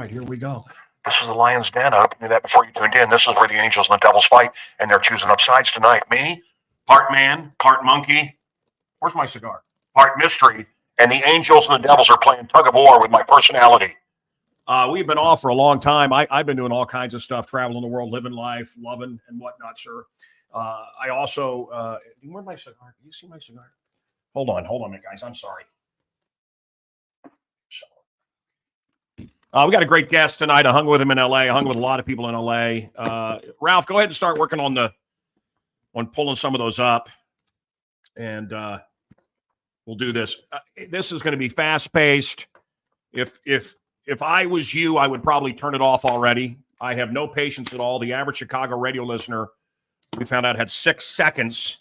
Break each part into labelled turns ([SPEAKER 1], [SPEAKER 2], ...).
[SPEAKER 1] right, here we go. This is the Lion's Den. I hope you knew that before you tuned in. This is where the Angels and the Devils fight, and they're choosing up sides tonight. Me, part man, part monkey. Where's my cigar? Part mystery. And the Angels and the Devils are playing tug of war with my personality. We've been off for a long time. I've been doing all kinds of stuff, traveling the world, living life, loving and whatnot, sir. I also, where's my cigar? Do you see my cigar? Hold on, guys. I'm sorry. We got a great guest tonight. I hung with him in L.A. I hung with a lot of people in L.A. Ralph, go ahead and start working on pulling some of those up, and we'll do this. This is going to be fast paced. If I was you, I would probably turn it off already. I have no patience at all. The average Chicago radio listener, we found out, had 6 seconds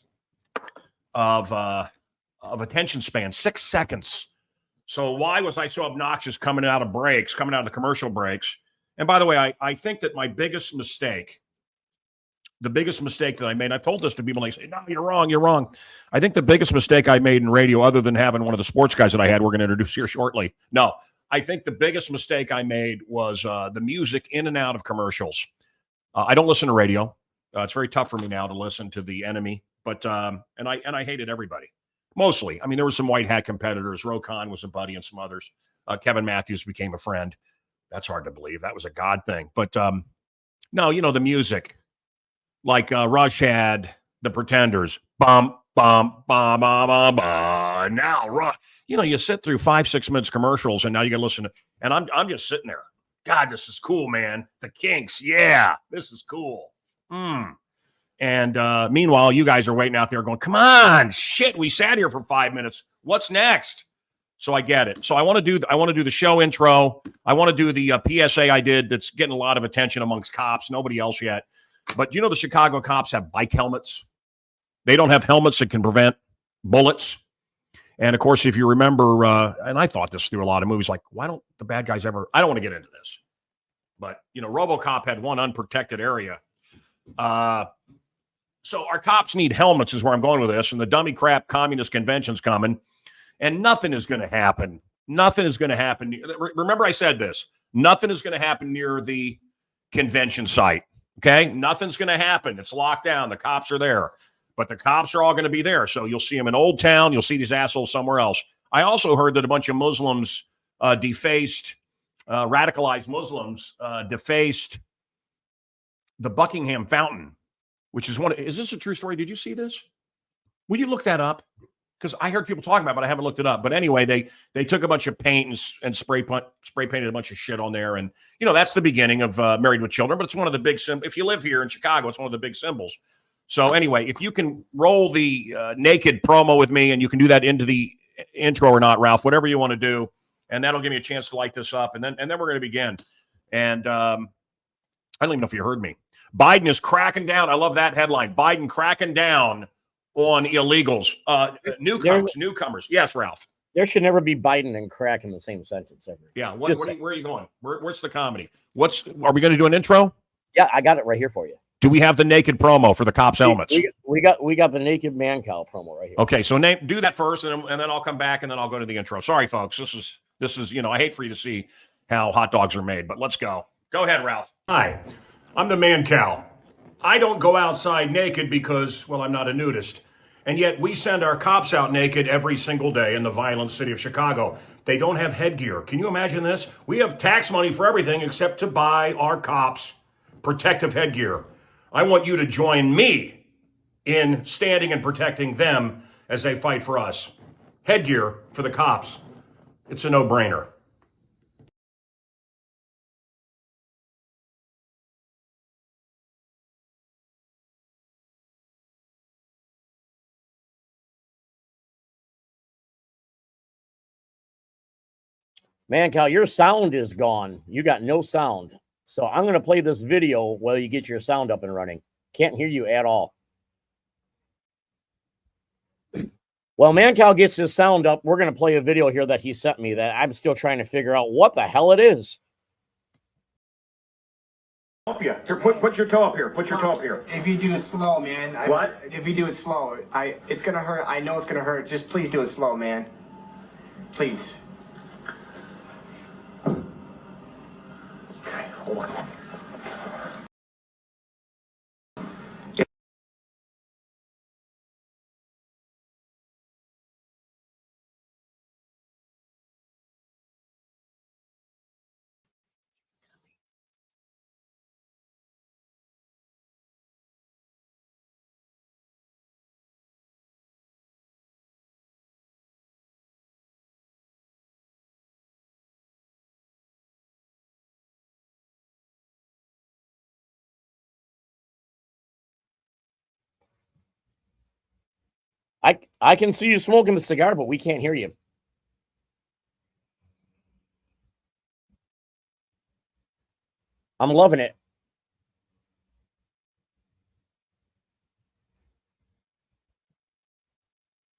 [SPEAKER 1] of attention span. 6 seconds. So why was I so obnoxious coming out of the commercial breaks? And by the way, I think that my biggest mistake, the biggest mistake that I made, I've told this to people, and they say, no, you're wrong. I think the biggest mistake I made in radio, other than having one of the sports guys that I had, we're going to introduce here shortly. No, I think the biggest mistake I made was the music in and out of commercials. I don't listen to radio. It's very tough for me now to listen to the enemy, but and I hated everybody. Mostly. I mean, there were some white hat competitors. Rokon was a buddy and some others. Kevin Matthews became a friend. That's hard to believe. That was a God thing. But no, the music. Like Rush had The Pretenders. Bum, bum, bum, bum, bum, bum. Now, you sit through 5-6 minutes commercials, and now you got to listen to, and I'm just sitting there. God, this is cool, man. The Kinks. Yeah, this is cool. And meanwhile, you guys are waiting out there going, come on, shit, we sat here for 5 minutes. What's next? So I get it. So I want to do the show intro. I want to do the PSA I did that's getting a lot of attention amongst cops. Nobody else yet. But the Chicago cops have bike helmets. They don't have helmets that can prevent bullets. And, of course, if you remember, and I thought this through a lot of movies, like, why don't the bad guys ever – I don't want to get into this. But, RoboCop had one unprotected area. So our cops need helmets is where I'm going with this. And the dummy crap communist convention's coming. And nothing is going to happen. Nothing is going to happen. Remember I said this. Nothing is going to happen near the convention site. Okay? Nothing's going to happen. It's locked down. The cops are there. But the cops are all going to be there. So you'll see them in Old Town. You'll see these assholes somewhere else. I also heard that a bunch of Muslims radicalized Muslims defaced the Buckingham Fountain, which is is this a true story? Did you see this? Would you look that up? Because I heard people talking about it, but I haven't looked it up. But anyway, they took a bunch of paint and spray painted a bunch of shit on there. And, that's the beginning of Married with Children. But it's one of the big symbols. If you live here in Chicago, it's one of the big symbols. So anyway, if you can roll the naked promo with me, and you can do that into the intro or not, Ralph, whatever you want to do. And that'll give me a chance to light this up. And then we're going to begin. And I don't even know if you heard me. Biden is cracking down. I love that headline. Biden cracking down on illegals, newcomers. Yes, Ralph.
[SPEAKER 2] There should never be Biden and crack in the same sentence ever.
[SPEAKER 1] Yeah. Where are you going? Where's the comedy? Are we going to do an intro?
[SPEAKER 2] Yeah, I got it right here for you.
[SPEAKER 1] Do we have the naked promo for the cops' helmets?
[SPEAKER 2] We got the naked Mancow promo right here.
[SPEAKER 1] Okay, so do that first, and then I'll come back, and then I'll go to the intro. Sorry, folks. This is I hate for you to see how hot dogs are made, but let's go. Go ahead, Ralph. Hi. I'm the Mancow. I don't go outside naked because, well, I'm not a nudist. And yet we send our cops out naked every single day in the violent city of Chicago. They don't have headgear. Can you imagine this? We have tax money for everything except to buy our cops protective headgear. I want you to join me in standing and protecting them as they fight for us. Headgear for the cops. It's a no-brainer.
[SPEAKER 2] Mancow, your sound is gone. You got no sound. So I'm going to play this video while you get your sound up and running. Can't hear you at all. Well, Mancow gets his sound up. We're going to play a video here that he sent me that I'm still trying to figure out what the hell it is.
[SPEAKER 1] Help you. Here, put your toe up here. Put your toe up here.
[SPEAKER 3] If you do it slow, man.
[SPEAKER 1] What?
[SPEAKER 3] If you do it slow, it's going to hurt. I know it's going to hurt. Just please do it slow, man. Please.
[SPEAKER 2] I can see you smoking the cigar, but we can't hear you. I'm loving it.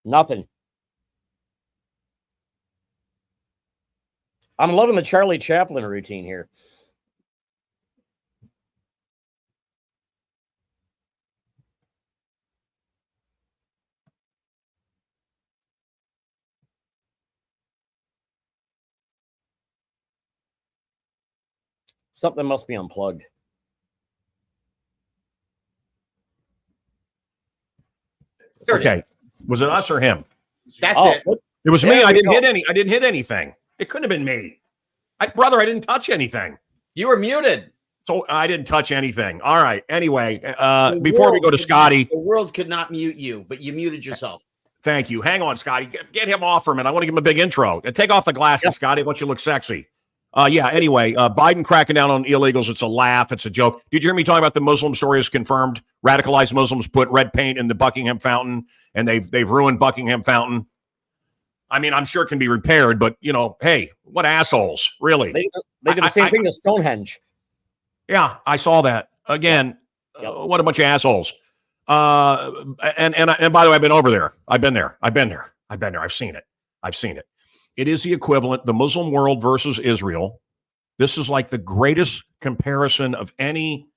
[SPEAKER 2] Nothing. I'm loving the Charlie Chaplin routine here. Something must be unplugged.
[SPEAKER 4] There it
[SPEAKER 1] Okay.
[SPEAKER 4] is.
[SPEAKER 1] Was it us or him?
[SPEAKER 4] That's
[SPEAKER 2] Oh,
[SPEAKER 4] it.
[SPEAKER 1] It was me.
[SPEAKER 2] There
[SPEAKER 1] I
[SPEAKER 2] we
[SPEAKER 1] didn't
[SPEAKER 2] go.
[SPEAKER 1] hit anything. It couldn't have been me. Brother, I didn't touch anything.
[SPEAKER 4] You were muted.
[SPEAKER 1] So I didn't touch anything. All right. Anyway,
[SPEAKER 4] The
[SPEAKER 1] before we
[SPEAKER 4] world
[SPEAKER 1] go to
[SPEAKER 4] could
[SPEAKER 1] Scotty,
[SPEAKER 4] the world could not mute you, but you muted yourself.
[SPEAKER 1] thank you. Hang on, Scotty. Get him off for a minute. I want to give him a big intro. Take off the glasses,
[SPEAKER 2] Yep.
[SPEAKER 1] Scotty. I want you to look sexy. Anyway, Biden cracking down on illegals. It's a laugh. It's a joke. Did you hear me talking about the Muslim story is confirmed? Radicalized Muslims put red paint in the Buckingham Fountain, and they've ruined Buckingham Fountain. I mean, I'm sure it can be repaired, but, hey, what assholes, really?
[SPEAKER 2] They did the same thing to Stonehenge.
[SPEAKER 1] Yeah, I saw that. Again,
[SPEAKER 2] Yep.
[SPEAKER 1] what a bunch of assholes. And by the way, I've been over there. I've been there. I've seen it. It is the equivalent, the Muslim world versus Israel. This is like the greatest comparison of any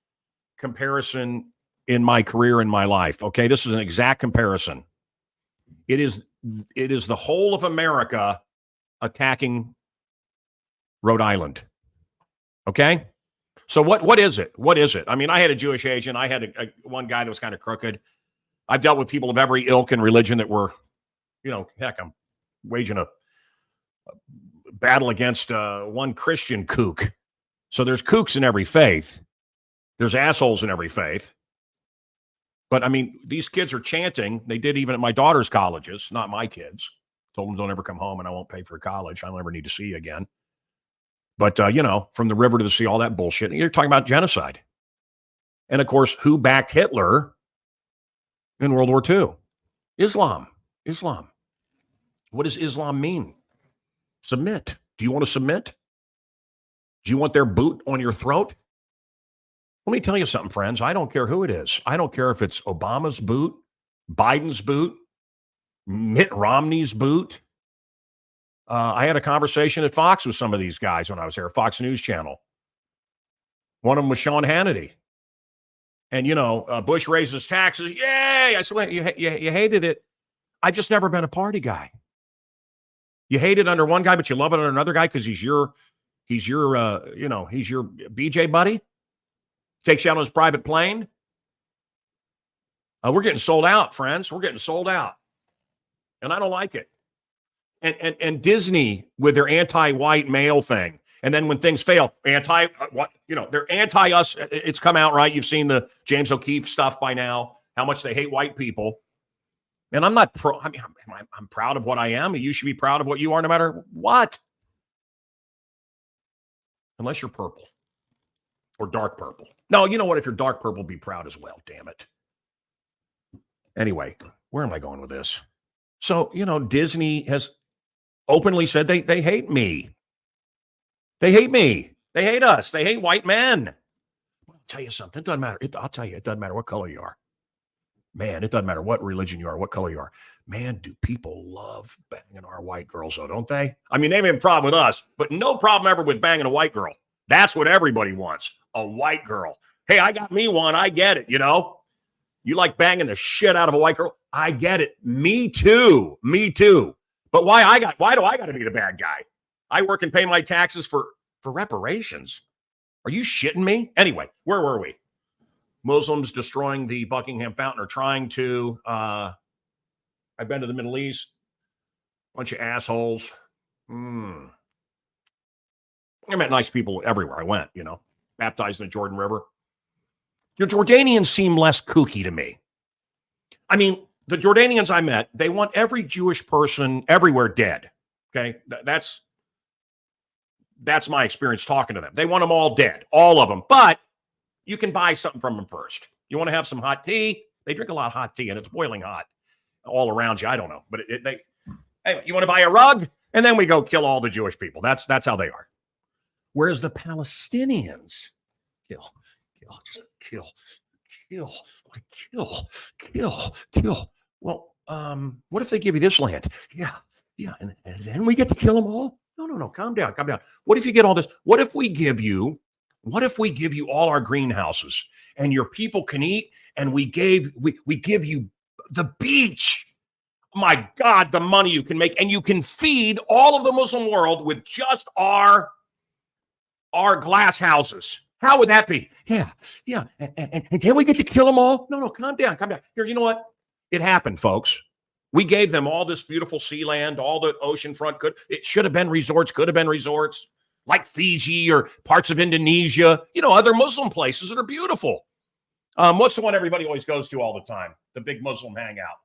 [SPEAKER 1] comparison in my career, in my life. Okay, this is an exact comparison. It is the whole of America attacking Rhode Island. Okay? So what is it? What is it? I mean, I had a Jewish agent. I had one guy that was kind of crooked. I've dealt with people of every ilk and religion that were, heck, I'm waging a battle against one Christian kook. So there's kooks in every faith. There's assholes in every faith. But I mean, these kids are chanting. They did even at my daughter's colleges, not my kids. Told them don't ever come home and I won't pay for college. I'll never need to see you again. But, from the river to the sea, all that bullshit. You're talking about genocide. And of course, who backed Hitler in World War II? Islam. What does Islam mean? Submit. Do you want to submit? Do you want their boot on your throat? Let me tell you something, friends. I don't care who it is. I don't care if it's Obama's boot, Biden's boot, Mitt Romney's boot. I had a conversation at Fox with some of these guys when I was there, Fox News Channel. One of them was Sean Hannity. And, Bush raises taxes. Yay! I said, you hated it. I've just never been a party guy. You hate it under one guy, but you love it under another guy because he's your BJ buddy. Takes you out on his private plane. We're getting sold out, friends. We're getting sold out. And I don't like it. And Disney with their anti-white male thing. And then when things fail, they're anti-us. It's come out, right? You've seen the James O'Keefe stuff by now, how much they hate white people. And I'm not I'm proud of what I am. You should be proud of what you are no matter what. Unless you're purple or dark purple. No, you know what? If you're dark purple, be proud as well. Damn it. Anyway, where am I going with this? So, Disney has openly said they hate me. They hate me. They hate us. They hate white men. I'll tell you something. It doesn't matter. I'll tell you, it doesn't matter what color you are. Man, it doesn't matter what religion you are, what color you are. Man, do people love banging our white girls, though, don't they? I mean, they may have a problem with us, but no problem ever with banging a white girl. That's what everybody wants, a white girl. Hey, I got me one. I get it, You like banging the shit out of a white girl? I get it. Me too. But why do I got to be the bad guy? I work and pay my taxes for reparations. Are you shitting me? Anyway, where were we? Muslims destroying the Buckingham Fountain or trying to. I've been to the Middle East. Bunch of assholes. I met nice people everywhere I went, baptized in the Jordan River. The Jordanians seem less kooky to me. I mean, the Jordanians I met, they want every Jewish person everywhere dead. Okay. That's my experience talking to them. They want them all dead, all of them. But you can buy something from them first. You want to have some hot tea? They drink a lot of hot tea, and it's boiling hot all around you. I don't know, but hey, you want to buy a rug? And then we go kill all the Jewish people. That's how they are. Whereas the Palestinians kill. Well, what if they give you this land? Yeah, and then we get to kill them all? No, calm down. What if you get all this? What if we give you all our greenhouses and your people can eat, and we give you the beach? My God, the money you can make, and you can feed all of the Muslim world with just our glass houses. How would that be? Yeah. And then we get to kill them all? No, calm down. Here, you know what? It happened, folks. We gave them all this beautiful sea land, all the oceanfront. It should have been resorts, could have been resorts like Fiji or parts of Indonesia, other Muslim places that are beautiful. What's the one everybody always goes to all the time? The big Muslim hangout.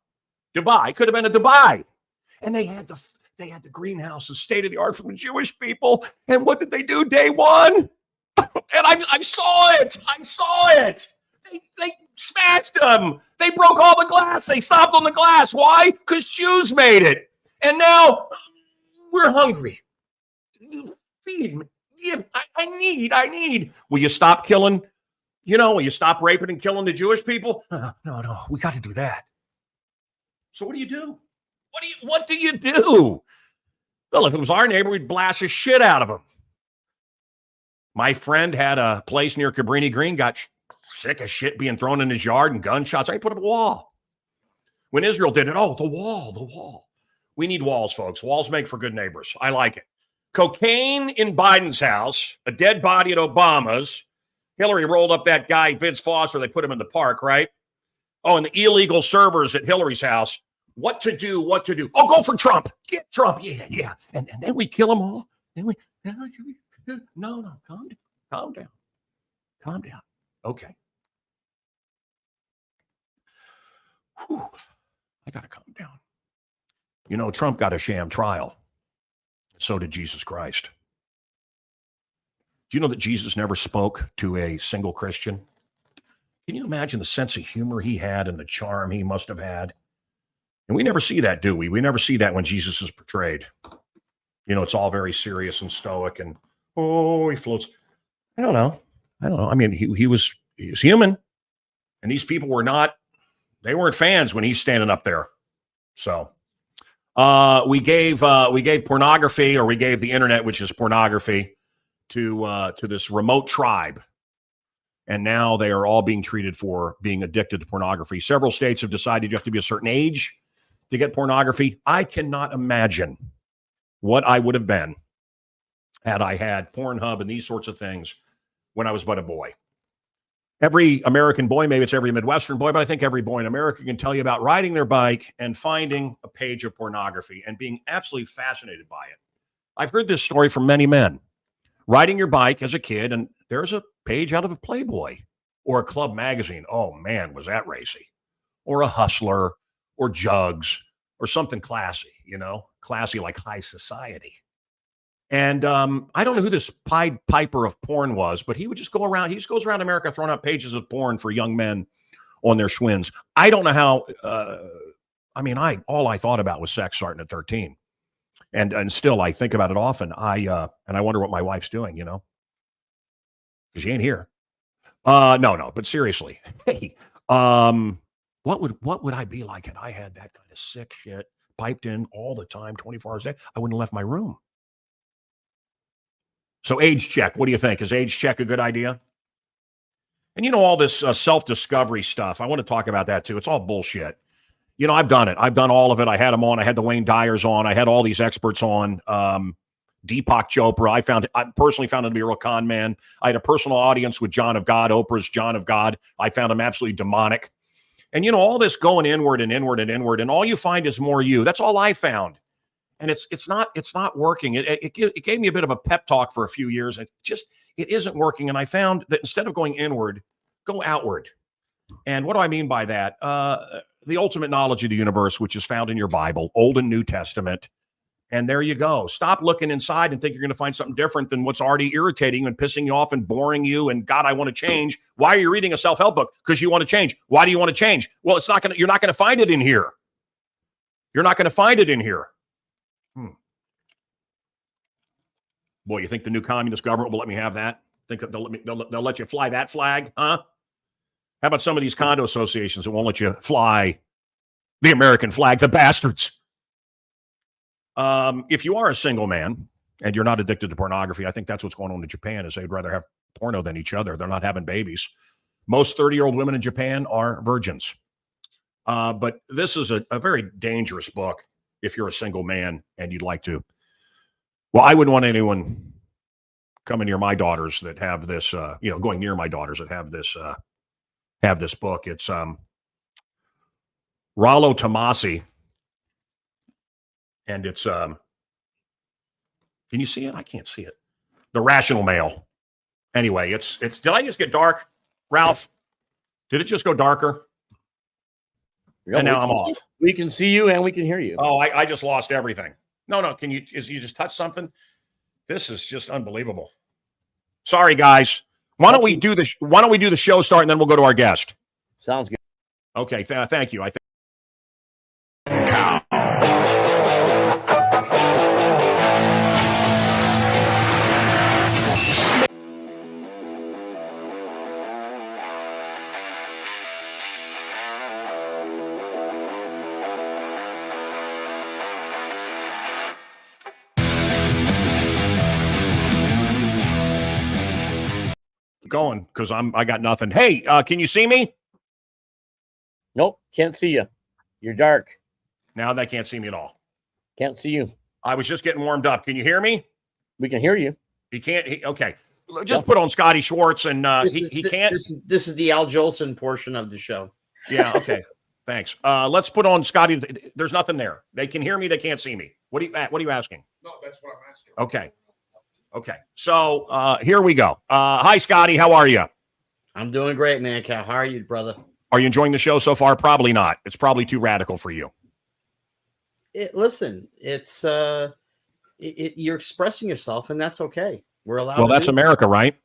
[SPEAKER 1] Dubai. Could have been a Dubai. And they had the greenhouses, state of the art, from the Jewish people. And what did they do day one? And I saw it. They smashed them. They broke all the glass. They stomped on the glass. Why? Because Jews made it. And now we're hungry. Feed me. I need. Will you stop killing? Will you stop raping and killing the Jewish people? No. We got to do that. So what do you do? What do you do? Well, if it was our neighbor, we'd blast the shit out of them. My friend had a place near Cabrini Green, got sick of shit being thrown in his yard and gunshots. I put up a wall. When Israel did it, the wall. We need walls, folks. Walls make for good neighbors. I like it. Cocaine in Biden's house, a dead body at Obama's. Hillary rolled up that guy, Vince Foster. They put him in the park, right? Oh, and the illegal servers at Hillary's house. What to do? Oh, go for Trump. Get Trump. Yeah. And then we kill them all. No, calm down. Okay. Whew. I got to calm down. Trump got a sham trial. So did Jesus Christ. Do you know that Jesus never spoke to a single Christian? Can you imagine the sense of humor he had and the charm he must have had? And we never see that, do we? We never see that when Jesus is portrayed. It's all very serious and stoic, and he floats. I don't know. I mean, he was human, and these people they weren't fans when he's standing up there. So we gave pornography, or we gave the internet, which is pornography, to this remote tribe. And now they are all being treated for being addicted to pornography. Several states have decided you have to be a certain age to get pornography. I cannot imagine what I would have been had I had Pornhub and these sorts of things when I was but a boy. Every American boy, maybe it's every Midwestern boy, but I think every boy in America can tell you about riding their bike and finding a page of pornography and being absolutely fascinated by it. I've heard this story from many men. Riding your bike as a kid, and there's a page out of a Playboy or a Club magazine. Oh, man, was that racy. Or a Hustler or Jugs or something classy, classy like high society. And I don't know who this Pied Piper of porn was, but he would just go around. He just goes around America throwing out pages of porn for young men on their Schwins. I don't know how. All I thought about was sex starting at 13, and still I think about it often. I wonder what my wife's doing, because she ain't here. No. But seriously, hey, what would I be like if I had that kind of sick shit piped in all the time, 24 hours a day? I wouldn't have left my room. So age check. What do you think? Is age check a good idea? And all this self-discovery stuff. I want to talk about that too. It's all bullshit. I've done it. I've done all of it. I had them on. I had the Wayne Dyers on. I had all these experts on. Deepak Chopra. I personally found him to be a real con man. I had a personal audience with John of God, Oprah's John of God. I found him absolutely demonic. And, all this going inward and inward and inward, and all you find is more you. That's all I found. And it's not working. It gave me a bit of a pep talk for a few years. It isn't working. And I found that instead of going inward, go outward. And what do I mean by that? The ultimate knowledge of the universe, which is found in your Bible, Old and New Testament. And there you go. Stop looking inside and think you're going to find something different than what's already irritating and pissing you off and boring you. And God, I want to change. Why are you reading a self-help book? Because you want to change. Why do you want to change? Well, you're not going to find it in here. You're not going to find it in here. Boy, you think the new communist government will let me have that? Think they'll let you fly that flag? Huh? How about some of these condo associations that won't let you fly the American flag? The bastards. If you are a single man and you're not addicted to pornography, I think that's what's going on in Japan is they'd rather have porno than each other. They're not having babies. Most 30-year-old women in Japan are virgins. But this is a very dangerous book if you're a single man and you'd like to. Well, I wouldn't want anyone coming near my daughters that have this, going near my daughters that have this book. It's Rollo Tomasi. And it's, can you see it? I can't see it. The Rational Male. Anyway, it's, did I just get dark? Ralph, did it just go darker? And now I'm off.
[SPEAKER 2] We can see you and we can hear you.
[SPEAKER 1] Oh, I just lost everything. No, you just touch something? This is just unbelievable. Sorry, guys. Why don't we do the show start and then we'll go to our guest?
[SPEAKER 2] Sounds good.
[SPEAKER 1] Okay, thank you. Going because I got nothing. Hey, can you see me?
[SPEAKER 2] Nope, can't see you. You're dark.
[SPEAKER 1] Now they can't see me at all.
[SPEAKER 2] Can't see you.
[SPEAKER 1] I was just getting warmed up. Can you hear me?
[SPEAKER 2] We can hear you.
[SPEAKER 1] He can't. Okay, just put on Scotty Schwartz and he can't.
[SPEAKER 4] This is the Al Jolson portion of the show.
[SPEAKER 1] Yeah. Okay. Thanks. Let's put on Scotty. There's nothing there. They can hear me. They can't see me. What are you asking?
[SPEAKER 3] No, that's what I'm asking.
[SPEAKER 1] Okay. So here we go. Hi, Scotty. How are you?
[SPEAKER 4] I'm doing great, Mancow. How are you, brother?
[SPEAKER 1] Are you enjoying the show so far? Probably not. It's probably too radical for you.
[SPEAKER 4] Listen, it's you're expressing yourself, and that's okay. We're allowed.
[SPEAKER 1] Well, that's America, right?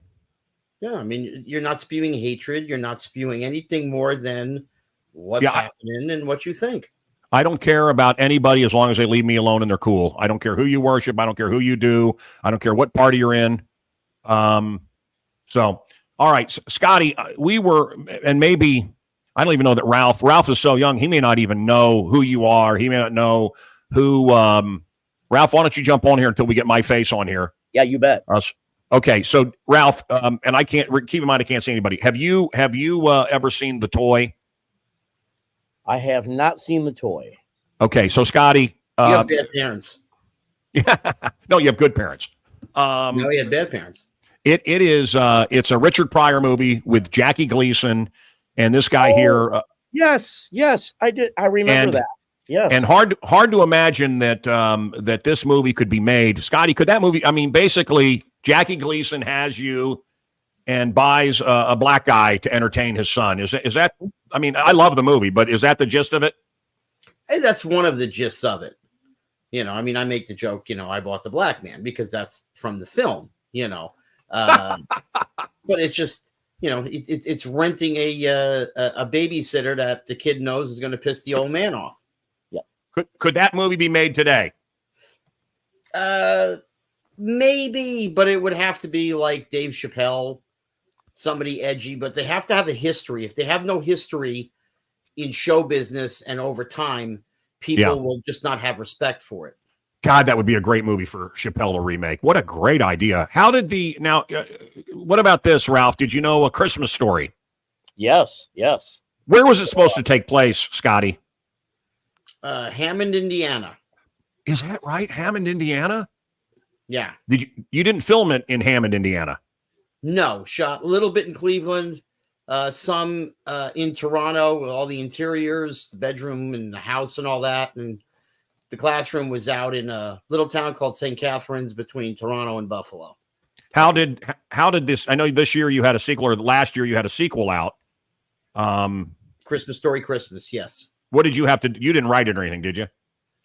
[SPEAKER 4] Yeah, I mean, you're not spewing hatred. You're not spewing anything more than what's happening and what you think.
[SPEAKER 1] I don't care about anybody as long as they leave me alone and they're cool. I don't care who you worship. I don't care who you do. I don't care what party you're in. So, all right, Scotty, we were, and maybe, I don't even know that Ralph is so young. He may not even know who you are. He may not know who, Ralph, why don't you jump on here until we get my face on here?
[SPEAKER 2] Yeah, you bet.
[SPEAKER 1] Okay. So Ralph, and I can't keep in mind, I can't see anybody. Have you ever seen The Toy?
[SPEAKER 2] I have not seen The Toy.
[SPEAKER 1] Okay, so Scotty,
[SPEAKER 4] you have bad parents.
[SPEAKER 1] Yeah, no, you have good parents.
[SPEAKER 4] No, you had bad parents.
[SPEAKER 1] It's a Richard Pryor movie with Jackie Gleason and this guy here.
[SPEAKER 2] Yes, I did. I remember that. Yes,
[SPEAKER 1] and hard to imagine that that this movie could be made. Scotty, could that movie? I mean, basically, Jackie Gleason has you and buys a black guy to entertain his son. Is that? I mean, I love the movie, but is that the gist of it?
[SPEAKER 4] Hey, that's one of the gists of it. I mean, I make the joke, I bought the black man because that's from the film, but it's just, it's renting a babysitter that the kid knows is going to piss the old man off.
[SPEAKER 2] Yeah.
[SPEAKER 1] Could that movie be made today?
[SPEAKER 4] Maybe, but it would have to be like Dave Chappelle, somebody edgy, but they have to have a history. If they have no history in show business and over time, people will just not have respect for it.
[SPEAKER 1] God, that would be a great movie for Chappelle to remake. What a great idea. How did what about this, Ralph? Did you know A Christmas Story?
[SPEAKER 2] Yes.
[SPEAKER 1] Where was it supposed to take place, Scotty?
[SPEAKER 4] Hammond, Indiana.
[SPEAKER 1] Is that right? Hammond, Indiana?
[SPEAKER 4] Yeah.
[SPEAKER 1] You didn't film it in Hammond, Indiana?
[SPEAKER 4] No, shot a little bit in Cleveland, some in Toronto with all the interiors, the bedroom and the house and all that. And the classroom was out in a little town called St. Catharines between Toronto and Buffalo.
[SPEAKER 1] How did this? I know this year you had a sequel, or last year you had a sequel out.
[SPEAKER 4] Christmas Story Christmas, yes.
[SPEAKER 1] What did you have to? You didn't write it or anything, did you?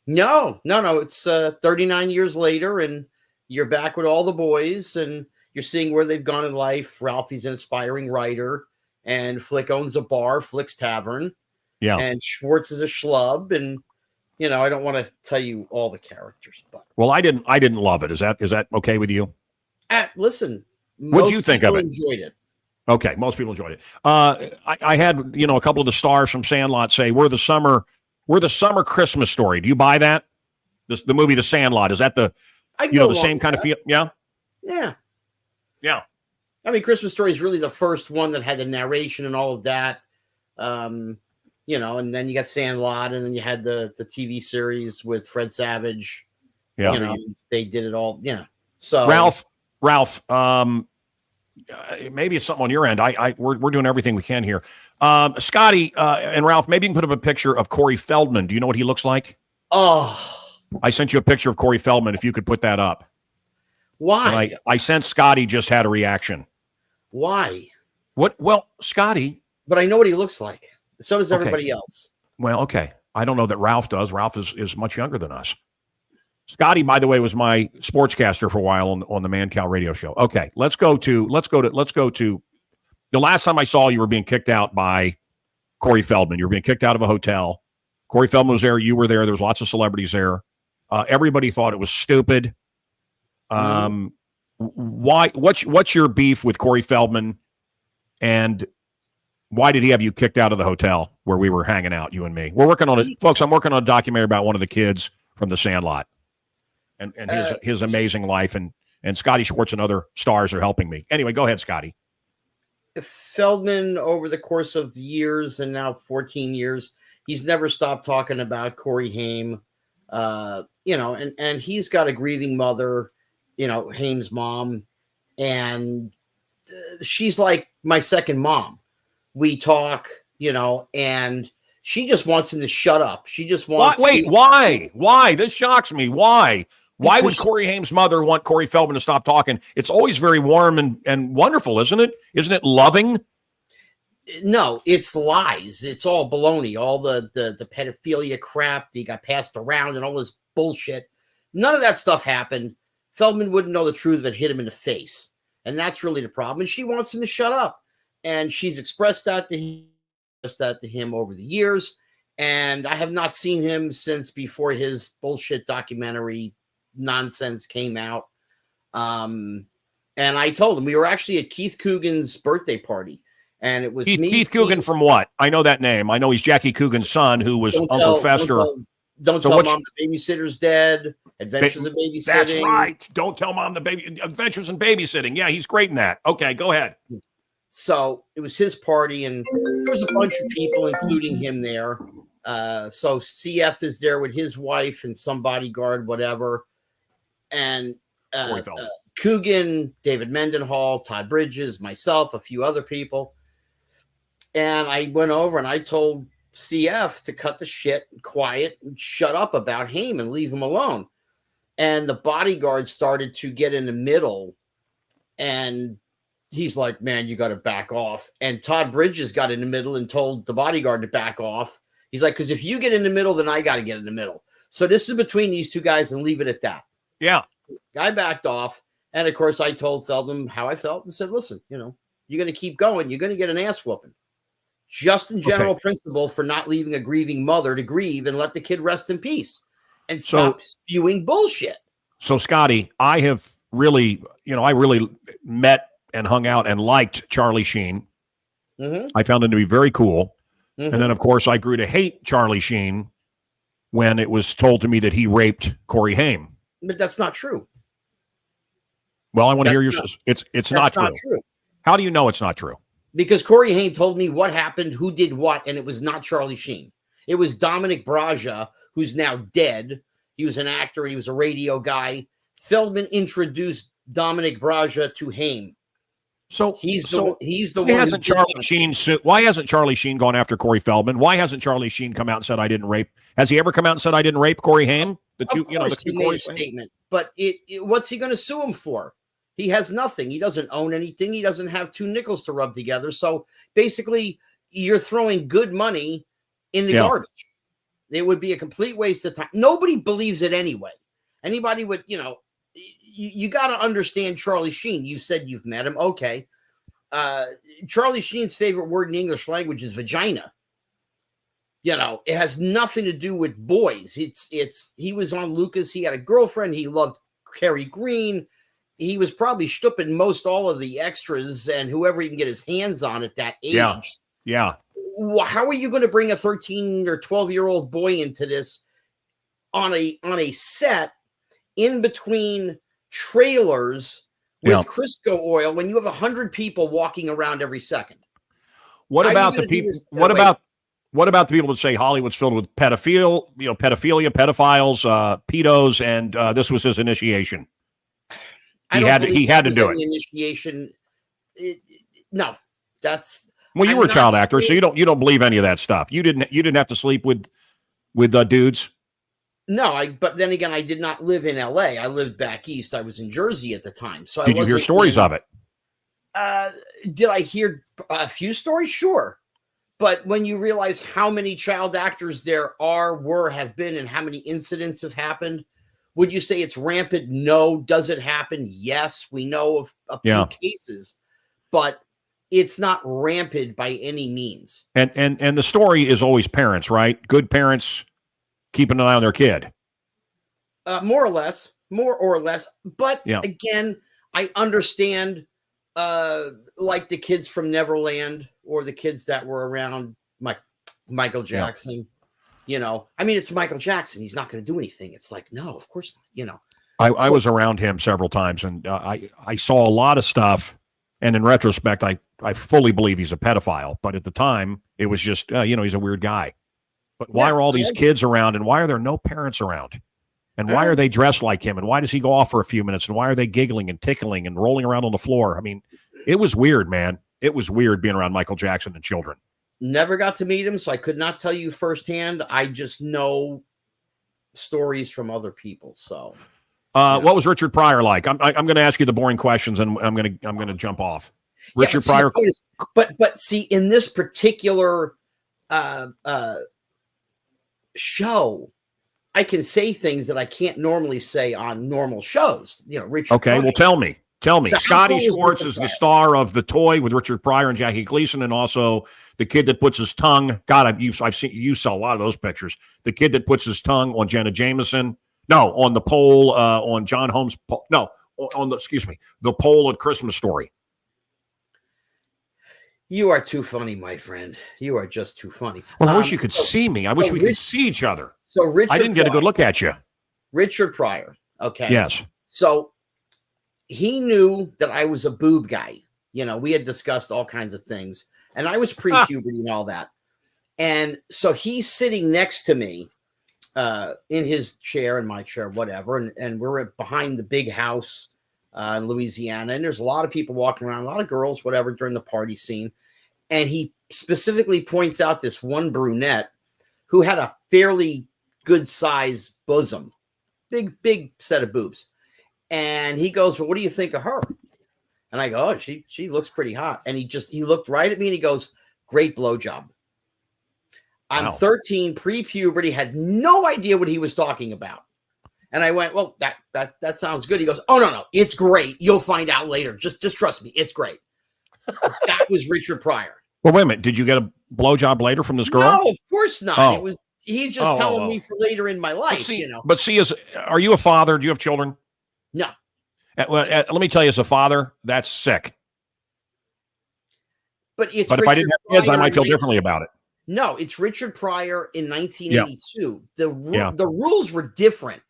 [SPEAKER 4] No. It's 39 years later, and you're back with all the boys, and you're seeing where they've gone in life. Ralphie's an aspiring writer, and Flick owns a bar, Flick's Tavern.
[SPEAKER 1] Yeah.
[SPEAKER 4] And Schwartz is a schlub, and I don't want to tell you all the characters, but
[SPEAKER 1] well, I didn't love it. Is that okay with you?
[SPEAKER 4] Listen,
[SPEAKER 1] what'd you think of it?
[SPEAKER 4] Enjoyed it.
[SPEAKER 1] Okay, most people enjoyed it. I had a couple of the stars from Sandlot say we're the summer Christmas story. Do you buy that? The movie The Sandlot, is that the same kind of feel? Yeah.
[SPEAKER 4] Yeah. I mean, Christmas Story is really the first one that had the narration and all of that. And then you got Sandlot, and then you had the TV series with Fred Savage. Yeah. They did it all. Yeah. So
[SPEAKER 1] Ralph, maybe it's something on your end. We're doing everything we can here. Scotty and Ralph, maybe you can put up a picture of Corey Feldman. Do you know what he looks like?
[SPEAKER 4] Oh,
[SPEAKER 1] I sent you a picture of Corey Feldman. If you could put that up.
[SPEAKER 4] Why?
[SPEAKER 1] And I sense Scotty just had a reaction.
[SPEAKER 4] Why?
[SPEAKER 1] What? Well, Scotty.
[SPEAKER 4] But I know what he looks like. So does everybody else.
[SPEAKER 1] Well, okay. I don't know that Ralph does. Ralph is much younger than us. Scotty, by the way, was my sportscaster for a while on the Mancow radio show. Okay, let's go to the last time I saw you were being kicked out by Corey Feldman. You were being kicked out of a hotel. Corey Feldman was there. You were there. There was lots of celebrities there. Everybody thought it was stupid. Why? What's your beef with Corey Feldman, and why did he have you kicked out of the hotel where we were hanging out, you and me? We're working on it, folks. I'm working on a documentary about one of the kids from the Sandlot. And his amazing life, and Scotty Schwartz and other stars are helping me. Anyway, go ahead, Scotty.
[SPEAKER 4] Feldman, over the course of years, and now 14 years, he's never stopped talking about Corey Haim. And he's got a grieving mother, Haim's mom, and she's like my second mom. We talk, and she just wants him to shut up. She just wants.
[SPEAKER 1] Why? This shocks me. Why? Why would Corey Haim's mother want Corey Feldman to stop talking? It's always very warm and wonderful, isn't it? Isn't it loving?
[SPEAKER 4] No, it's lies. It's all baloney. All the pedophilia crap that got passed around and all this bullshit. None of that stuff happened. Feldman wouldn't know the truth if it hit him in the face. And that's really the problem. And she wants him to shut up. And she's expressed that to him over the years. And I have not seen him since before his bullshit documentary nonsense came out. And I told him we were actually at Keith Coogan's birthday party, and it was
[SPEAKER 1] Keith Coogan from what? I know that name. I know he's Jackie Coogan's son, who was Uncle Fester.
[SPEAKER 4] Don't tell Mom the babysitter's dead. Adventures in Babysitting.
[SPEAKER 1] That's right. Don't tell Mom the Adventures in Babysitting. Yeah, he's great in that. Okay, go ahead.
[SPEAKER 4] So it was his party, and there was a bunch of people, including him there. So CF is there with his wife and some bodyguard, whatever. And Coogan, David Mendenhall, Todd Bridges, myself, a few other people. And I went over and I told CF to cut the shit, quiet, and shut up about Haim and leave him alone. And the bodyguard started to get in the middle, and he's like, man, you got to back off. And Todd Bridges got in the middle and told the bodyguard to back off. He's like, because if you get in the middle, then I got to get in the middle. So this is between these two guys, and leave it at that.
[SPEAKER 1] Yeah.
[SPEAKER 4] I backed off. And of course, I told Feldman how I felt and said, listen, you're going to keep going. You're going to get an ass whooping. Just in general principle for not leaving a grieving mother to grieve and let the kid rest in peace and stop spewing bullshit. So,
[SPEAKER 1] Scotty, I have really, I really met and hung out and liked Charlie Sheen. Mm-hmm. I found him to be very cool. Mm-hmm. And then, of course, I grew to hate Charlie Sheen when it was told to me that he raped Corey Haim.
[SPEAKER 4] But that's not true.
[SPEAKER 1] Well, I want to hear your. It's not true. How do you know it's not true?
[SPEAKER 4] Because Corey Haim told me what happened, who did what, and it was not Charlie Sheen. It was Dominic Braja, who's now dead. He was an actor. He was a radio guy. Feldman introduced Dominic Braja to Haim.
[SPEAKER 1] So
[SPEAKER 4] He's the one.
[SPEAKER 1] why hasn't why hasn't Charlie Sheen gone after Corey Feldman? Why hasn't Charlie Sheen come out and said I didn't rape? Has he ever come out and said I didn't rape Corey Haim? The two,
[SPEAKER 4] Of course, he made a statement, but what's he going to sue him for? He has nothing. He doesn't own anything. He doesn't have two nickels to rub together. So basically, you're throwing good money in the garbage. It would be a complete waste of time. Nobody believes it anyway. Anybody would, you got to understand Charlie Sheen. You said you've met him. Okay. Charlie Sheen's favorite word in the English language is vagina. It has nothing to do with boys. He was on Lucas. He had a girlfriend. He loved Carrie Green. He was probably stooping most all of the extras and whoever he can get his hands on at that age.
[SPEAKER 1] Yeah.
[SPEAKER 4] How are you going to bring a 13 or 12-year-old boy into this on a set in between trailers with Crisco oil when you have 100 people walking around every second?
[SPEAKER 1] What about the people? What about the people that say Hollywood's filled with pedophilia, pedophiles, pedos, and this was his initiation? He had to do it.
[SPEAKER 4] Initiation. No, that's.
[SPEAKER 1] Well, you were a child actor, so you don't believe any of that stuff. You didn't have to sleep with dudes.
[SPEAKER 4] No, but then again, I did not live in LA. I lived back east. I was in Jersey at the time. So
[SPEAKER 1] did you hear stories of it?
[SPEAKER 4] Did I hear a few stories? Sure. But when you realize how many child actors there have been, and how many incidents have happened, would you say it's rampant? No. Does it happen? Yes. We know of a few cases, but it's not rampant by any means.
[SPEAKER 1] And the story is always parents, right? Good parents keeping an eye on their kid.
[SPEAKER 4] More or less. But again, I understand like the kids from Neverland or the kids that were around Michael Jackson. It's Michael Jackson. He's not going to do anything. It's like, no, of course not.
[SPEAKER 1] I was around him several times, and I saw a lot of stuff. And in retrospect, I fully believe he's a pedophile. But at the time, it was just, he's a weird guy. But why are all these kids around, and why are there no parents around? And why are they dressed like him? And why does he go off for a few minutes? And why are they giggling and tickling and rolling around on the floor? I mean, it was weird, man. It was weird being around Michael Jackson and children.
[SPEAKER 4] Never got to meet him, so I could not tell you firsthand. I just know stories from other people. So,
[SPEAKER 1] what was Richard Pryor like? I'm going to ask you the boring questions, and I'm going to jump off. Richard Pryor,
[SPEAKER 4] but see, in this particular show, I can say things that I can't normally say on normal shows. Richard.
[SPEAKER 1] Okay,
[SPEAKER 4] Pryor.
[SPEAKER 1] well, tell me.
[SPEAKER 4] So
[SPEAKER 1] Scotty Schwartz is the star of The Toy with Richard Pryor and Jackie Gleason, and also the kid that puts his tongue. God, I've seen you saw a lot of those pictures. The kid that puts his tongue on Jenna Jameson. No, on the pole on John Holmes. No, on the pole at Christmas Story.
[SPEAKER 4] You are too funny, my friend. You are just too funny.
[SPEAKER 1] Well, I wish you could see me. I wish we could see each other.
[SPEAKER 4] So Richard,
[SPEAKER 1] I didn't get a good look at you.
[SPEAKER 4] Richard Pryor. Okay.
[SPEAKER 1] Yes.
[SPEAKER 4] So he knew that I was a boob guy. We had discussed all kinds of things, and I was pre-puberty and all that. And so he's sitting next to me in his chair, in my chair, whatever. And we're behind the big house in Louisiana. And there's a lot of people walking around, a lot of girls, whatever, during the party scene. And he specifically points out this one brunette who had a fairly good size bosom, big set of boobs. And he goes, well, what do you think of her? And I go, oh, she looks pretty hot. And he looked right at me and he goes, great blowjob. I'm 13, pre-puberty, had no idea what he was talking about. And I went, well, that sounds good. He goes, oh, no, it's great. You'll find out later. Just trust me. It's great. That was Richard Pryor.
[SPEAKER 1] Well, wait a minute. Did you get a blowjob later from this girl?
[SPEAKER 4] No, of course not.
[SPEAKER 1] Oh.
[SPEAKER 4] He's just telling me for later in my life,
[SPEAKER 1] But see, are you a father? Do you have children?
[SPEAKER 4] No.
[SPEAKER 1] Let me tell you, as a father, that's sick.
[SPEAKER 4] But if
[SPEAKER 1] I didn't have kids, I might feel differently about it.
[SPEAKER 4] No, it's Richard Pryor in 1982. Yeah. The rules were different.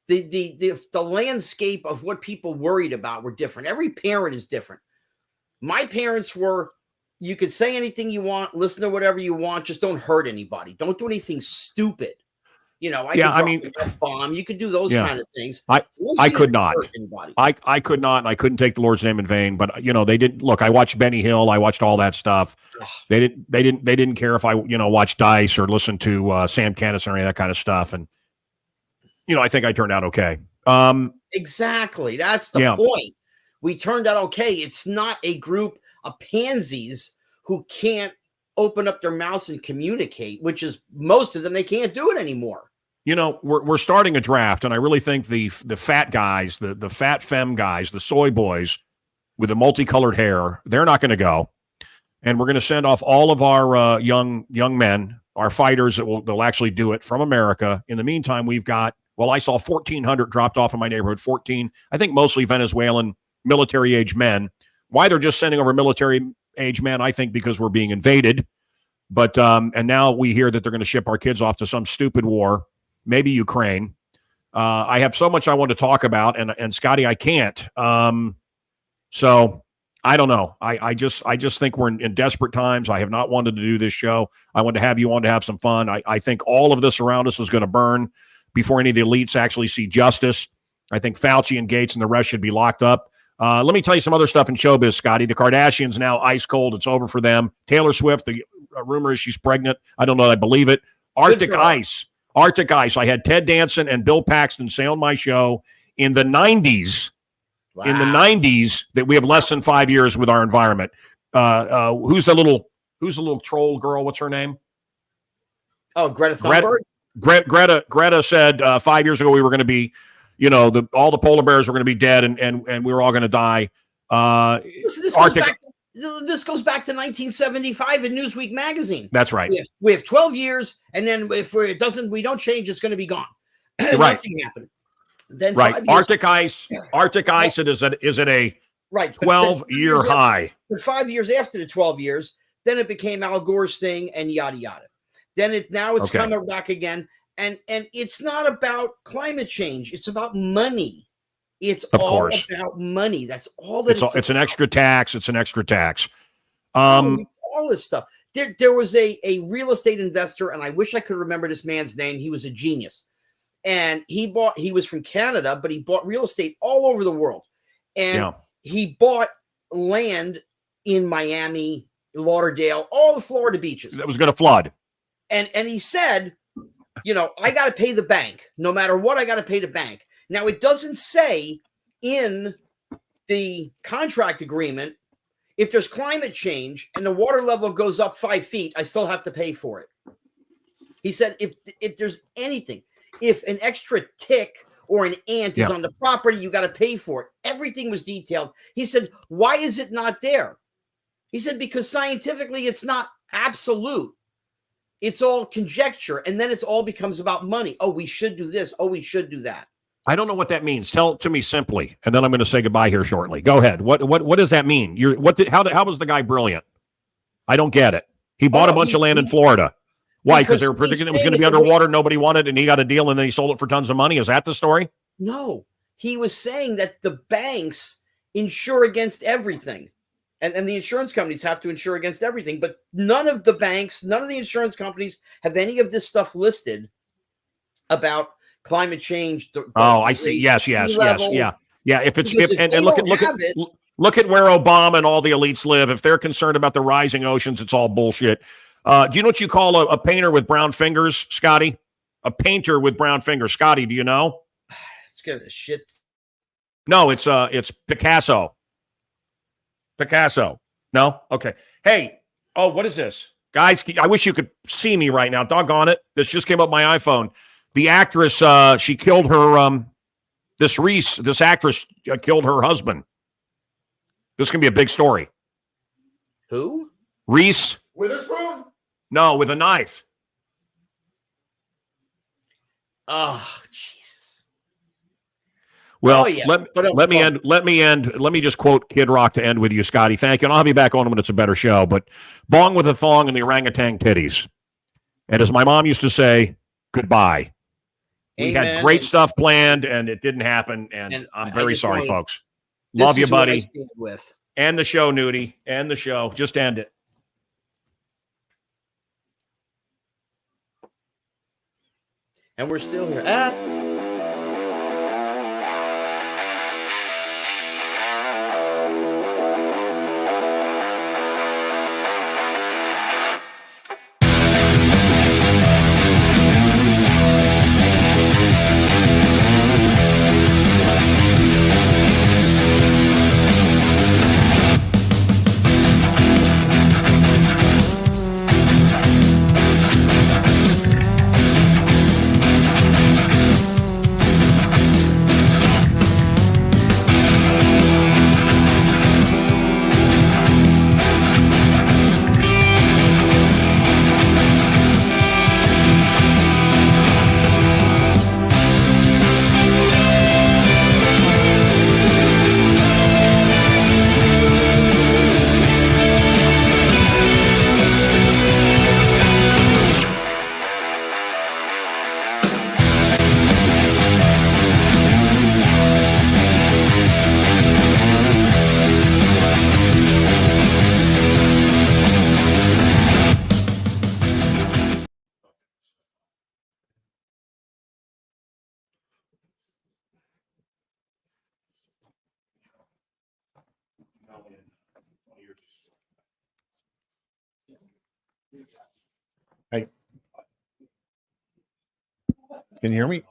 [SPEAKER 4] The landscape of what people worried about were different. Every parent is different. My parents were, you could say anything you want, listen to whatever you want, just don't hurt anybody. Don't do anything stupid. You know,
[SPEAKER 1] I
[SPEAKER 4] could
[SPEAKER 1] mean,
[SPEAKER 4] drop an F-bomb. You could do those kind of things.
[SPEAKER 1] I could not. I could not, and I couldn't take the Lord's name in vain. But you know, they didn't look. I watched Benny Hill. I watched all that stuff. They didn't care if I watched Dice or listened to Sam Kinison or any of that kind of stuff. And I think I turned out okay.
[SPEAKER 4] Exactly. That's the point. We turned out okay. It's not a group of pansies who can't open up their mouths and communicate, which is most of them. They can't do it anymore.
[SPEAKER 1] We're starting a draft, and I really think the fat guys, the fat femme guys, the soy boys with the multicolored hair, they're not going to go. And we're going to send off all of our young men, our fighters they'll actually do it from America. In the meantime, we've got, I saw 1,400 dropped off in my neighborhood, 14, I think mostly Venezuelan military-age men. Why they're just sending over military-age men, I think because we're being invaded. But and now we hear that they're going to ship our kids off to some stupid war, maybe Ukraine. I have so much I want to talk about, and Scotty, I can't. So I don't know. I just think we're in desperate times. I have not wanted to do this show. I want to have you on to have some fun. I think all of this around us is going to burn before any of the elites actually see justice. I think Fauci and Gates and the rest should be locked up. Let me tell you some other stuff in showbiz, Scotty. The Kardashians now ice cold. It's over for them. Taylor Swift, the rumor is she's pregnant. I don't know. I believe it. Arctic Ice. I had Ted Danson and Bill Paxton say on my show in the 90s. Wow. In the 90s, that we have less than 5 years with our environment. Who's the little troll girl? What's her name?
[SPEAKER 4] Oh, Greta Thunberg.
[SPEAKER 1] Greta said 5 years ago we were going to be, all the polar bears were going to be dead and we were all going to die.
[SPEAKER 4] This goes back to 1975 in Newsweek magazine.
[SPEAKER 1] That's right.
[SPEAKER 4] We have 12 years, and then if we don't change, it's going to be gone.
[SPEAKER 1] Right.
[SPEAKER 4] Nothing happened. Then
[SPEAKER 1] right. Arctic ice. It is at a 12-year high.
[SPEAKER 4] But 5 years after the 12 years, then it became Al Gore's thing and yada yada. Then it's coming back again, and it's not about climate change. It's about money. It's all about money. That's all that
[SPEAKER 1] it's an extra tax. It's an extra tax.
[SPEAKER 4] All this stuff. There was a real estate investor, and I wish I could remember this man's name. He was a genius. And he was from Canada, but he bought real estate all over the world. And he bought land in Miami, Lauderdale, all the Florida beaches.
[SPEAKER 1] That was going to flood.
[SPEAKER 4] And he said, I got to pay the bank. No matter what, I got to pay the bank. Now, it doesn't say in the contract agreement, if there's climate change and the water level goes up 5 feet, I still have to pay for it. He said, if there's anything, if an extra tick or an ant is on the property, you got to pay for it. Everything was detailed. He said, why is it not there? He said, because scientifically, it's not absolute. It's all conjecture. And then it's all becomes about money. Oh, we should do this. Oh, we should do that.
[SPEAKER 1] I don't know what that means. Tell it to me simply, and then I'm going to say goodbye here shortly. Go ahead. What does that mean? How was the guy brilliant? I don't get it. He bought a bunch of land in Florida. Why? Because they were predicting it was going to be underwater. Nobody wanted it, and he got a deal, and then he sold it for tons of money. Is that the story?
[SPEAKER 4] No. He was saying that the banks insure against everything, and the insurance companies have to insure against everything. But none of the banks, none of the insurance companies have any of this stuff listed about climate change.
[SPEAKER 1] I see. Yes. Yeah. Look at where Obama and all the elites live. If they're concerned about the rising oceans, it's all bullshit. Do you know what you call a painter with brown fingers, Scotty? A painter with brown fingers, Scotty. Do you know?
[SPEAKER 4] It's gonna shit.
[SPEAKER 1] No, it's Picasso. Picasso. No. Okay. Hey. Oh, what is this, guys? I wish you could see me right now. Doggone it! This just came up my iPhone. The actress, she killed her, this actress killed her husband. This can be a big story.
[SPEAKER 4] Who?
[SPEAKER 1] Reese.
[SPEAKER 3] Witherspoon?
[SPEAKER 1] No, with a knife.
[SPEAKER 4] Oh, Jesus.
[SPEAKER 1] Well, let me just quote Kid Rock to end with you, Scotty. Thank you. And I'll have you back on when it's a better show. But bong with a thong and the orangutan titties. And as my mom used to say, goodbye. We had great stuff planned, and it didn't happen, and I'm very sorry, folks. Love you, buddy. End the show, Nudie. End the show. Just end it.
[SPEAKER 4] And we're still here.
[SPEAKER 5] Hey, can you hear me?